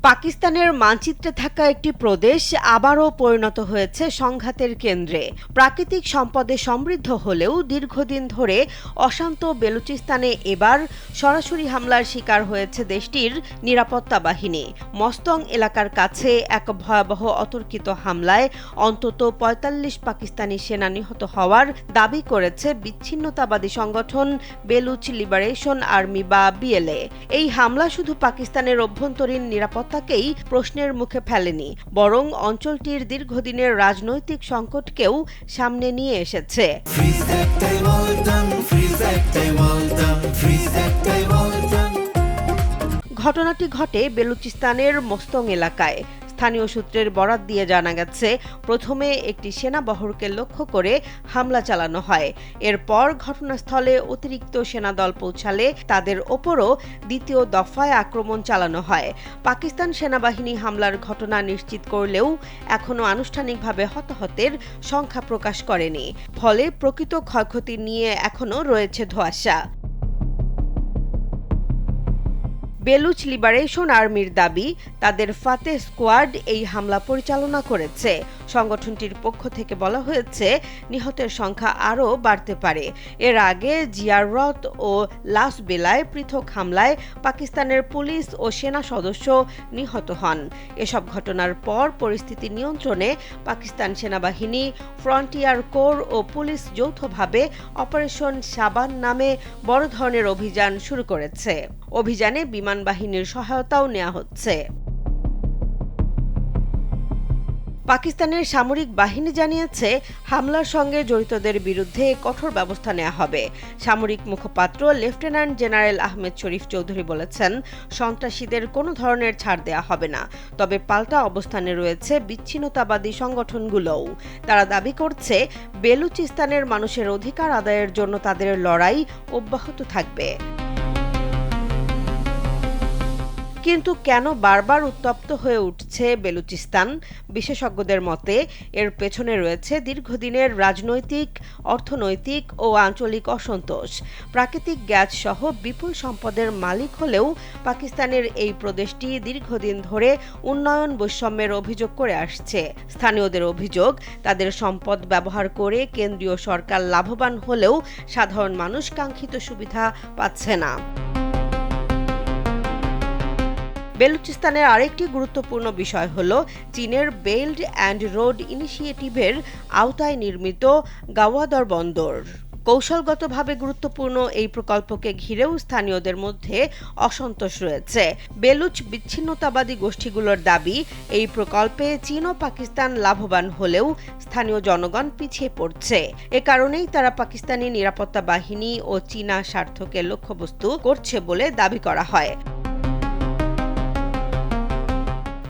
পাকিস্তানের মানচিত্রে থাকা একটি প্রদেশ আবারও পরিণত হয়েছে সংঘাতের কেন্দ্রে। প্রাকৃতিক সম্পদে সমৃদ্ধ হলেও দীর্ঘদিন ধরে অশান্ত বেলুচিস্তানে এবার সরাসরি হামলার শিকার হয়েছে দেশটির নিরাপত্তা বাহিনী। মস্তং এলাকার কাছে এক ভয়াবহ অতর্কিত হামলায় অন্তত ৪৫ পাকিস্তানি সেনা নিহত হওয়ার দাবি করেছে বিচ্ছিন্নতাবাদী সংগঠন বেলুচ লিবারেশন আর্মি বা বিএলএ। এই হামলা শুধু পাকিস্তানের অভ্যন্তরীণ নিরাপত্তাকেই প্রশ্নের মুখে ফেলেনি, বরং অঞ্চলটির দীর্ঘদিনের রাজনৈতিক সংকটকেও সামনে নিয়ে এসেছে। ঘটনাটি ঘটে বেলুচিস্তানের মস্তং এলাকায়। স্থানীয় সূত্রের বরাত দিয়ে জানা গেছে, প্রথমে একটি সেনাবহরকে লক্ষ্য করে হামলা চালানো হয়। এরপর ঘটনাস্থলে অতিরিক্ত সেনাদল পৌঁছালে তাদের ওপরও দ্বিতীয় দফায় আক্রমণ চালানো হয়। পাকিস্তান সেনাবাহিনী হামলার ঘটনা নিশ্চিত করলেও এখনও আনুষ্ঠানিকভাবে হতাহতের সংখ্যা প্রকাশ করেনি। ফলে প্রকৃত ক্ষয়ক্ষতি নিয়ে এখনও রয়েছে ধোঁয়াশা। বেলুচ লিবারেশন আর্মির দাবি, তাদের ফাতেহ স্কোয়াড এই হামলা পরিচালনা করেছে। সংগঠনটির পক্ষ থেকে বলা হয়েছে, নিহতের সংখ্যা আরও বাড়তে পারে। এর আগে জিয়ারত ও লাস বেলায় পৃথক হামলায় পাকিস্তানের পুলিশ ও সেনা সদস্য নিহত হন। এসব ঘটনার পর পরিস্থিতি নিয়ন্ত্রণে পাকিস্তান সেনাবাহিনী, ফ্রন্টিয়ার কোর ও পুলিশ যৌথভাবে অপারেশন সাবান নামে বড় ধরনের অভিযান শুরু করেছে। অভিযানে বিমান বাহিনীর সহায়তাও নেওয়া হচ্ছে। পাকিস্তানের সামরিক বাহিনী জানিয়েছে, হামলার সঙ্গে জড়িতদের বিরুদ্ধে কঠোর ব্যবস্থা নেওয়া হবে। সামরিক মুখপাত্র লেফটেন্যান্ট জেনারেল আহমেদ শরীফ চৌধুরী বলেছেন, সন্ত্রাসীদের কোনো ধরনের ছাড় দেওয়া হবে না। তবে পাল্টা অবস্থানে রয়েছে বিচ্ছিন্নতাবাদী সংগঠনগুলোও। তারা দাবি করছে, বেলুচিস্তানের মানুষের অধিকার আদায়ের জন্য তাদের লড়াই অব্যাহত থাকবে। কিন্তু কেন বারবার উত্তপ্ত হয়ে উঠছে বেলুচিস্তান? বিশেষজ্ঞদের মতে এর পেছনে রয়েছে দীর্ঘদিনের রাজনৈতিক, অর্থনৈতিক ও আঞ্চলিক অসন্তোষ। প্রাকৃতিক গ্যাস সহ বিপুল সম্পদের মালিক হলেও পাকিস্তানের এই প্রদেশটি দীর্ঘদিন ধরে উন্নয়ন বৈষম্যের অভিযোগ করে আসছে। স্থানীয়দের অভিযোগ, তাদের সম্পদ ব্যবহার করে কেন্দ্রীয় সরকার লাভবান হলেও সাধারণ মানুষ কাঙ্ক্ষিত সুবিধা পাচ্ছে না। বেলুচিস্তানের আরেকটি গুরুত্বপূর্ণ বিষয় হল চীনের বেল্ট অ্যান্ড রোড ইনিশিয়েটিভের আওতায় নির্মিত গাওয়াদর বন্দর। কৌশলগতভাবে গুরুত্বপূর্ণ এই প্রকল্পকে ঘিরেও স্থানীয়দের মধ্যে অসন্তোষ রয়েছে। বেলুচ বিচ্ছিন্নতাবাদী গোষ্ঠীগুলোর দাবি, এই প্রকল্পে চীন ও পাকিস্তান লাভবান হলেও স্থানীয় জনগণ পিছিয়ে পড়ছে। এ কারণেই তারা পাকিস্তানি নিরাপত্তা বাহিনী ও চীনা স্বার্থকে লক্ষ্যবস্তু করছে বলে দাবি করা হয়।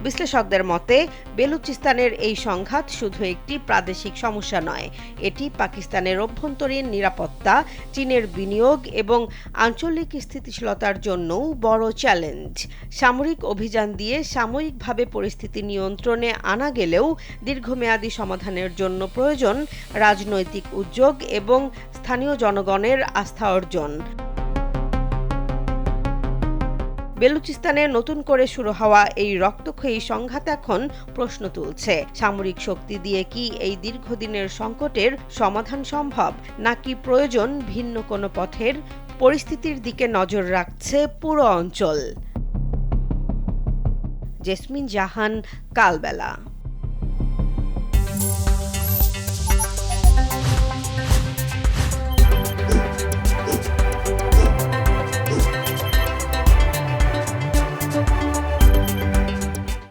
বিশ্লেষকদের মতে, বেলুচিস্তানের এই সংঘাত শুধু একটি প্রাদেশিক সমস্যা নয়, এটি পাকিস্তানের অভ্যন্তরীণ নিরাপত্তা, চীনের বিনিয়োগ এবং আঞ্চলিক স্থিতিশীলতার জন্যও বড় চ্যালেঞ্জ। সামরিক অভিযান দিয়ে সাময়িকভাবে পরিস্থিতি নিয়ন্ত্রণে আনা গেলেও দীর্ঘমেয়াদী সমাধানের জন্য প্রয়োজন রাজনৈতিক উদ্যোগ এবং স্থানীয় জনগণের আস্থা অর্জন। বেলুচিস্তানে নতুন করে শুরু হওয়া এই রক্তক্ষয়ী সংঘাত এখন প্রশ্ন তুলছে, সামরিক শক্তি দিয়ে কি এই দীর্ঘদিনের সংকটের সমাধান সম্ভব, নাকি প্রয়োজন ভিন্ন কোনো পথের? পরিস্থিতির দিকে নজর রাখছে পুরো অঞ্চল। জেসমিন জাহান, কালবেলা।